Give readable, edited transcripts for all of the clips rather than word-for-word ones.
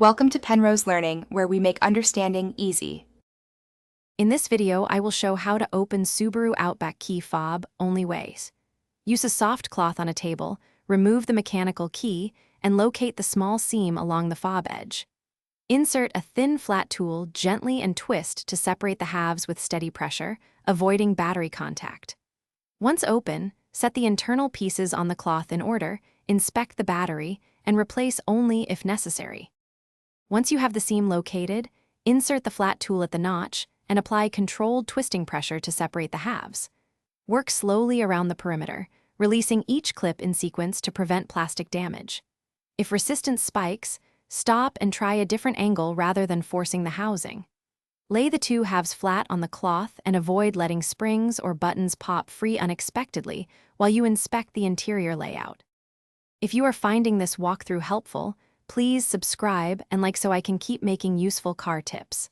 Welcome to Penrose Learning, where we make understanding easy. In this video, I will show how to open Subaru Outback key fob only ways. Use a soft cloth on a table, remove the mechanical key, and locate the small seam along the fob edge. Insert a thin flat tool gently and twist to separate the halves with steady pressure, avoiding battery contact. Once open, set the internal pieces on the cloth in order, inspect the battery, and replace only if necessary. Once you have the seam located, insert the flat tool at the notch and apply controlled twisting pressure to separate the halves. Work slowly around the perimeter, releasing each clip in sequence to prevent plastic damage. If resistance spikes, stop and try a different angle rather than forcing the housing. Lay the two halves flat on the cloth and avoid letting springs or buttons pop free unexpectedly while you inspect the interior layout. If you are finding this walkthrough helpful, please subscribe and like so I can keep making useful car tips.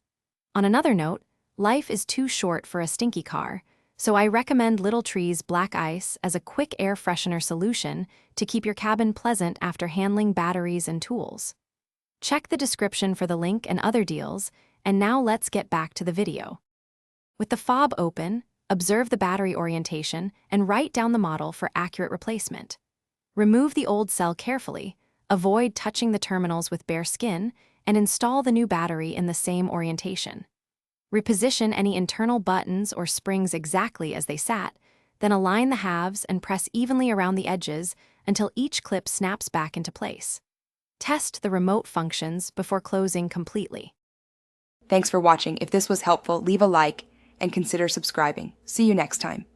On another note, life is too short for a stinky car, so I recommend Little Tree's Black Ice as a quick air freshener solution to keep your cabin pleasant after handling batteries and tools. Check the description for the link and other deals, and now let's get back to the video. With the fob open, observe the battery orientation and write down the model for accurate replacement. Remove the old cell carefully, avoid touching the terminals with bare skin, and install the new battery in the same orientation. Reposition any internal buttons or springs exactly as they sat, then align the halves and press evenly around the edges until each clip snaps back into place. Test the remote functions before closing completely. Thanks for watching. If this was helpful, leave a like and consider subscribing. See you next time.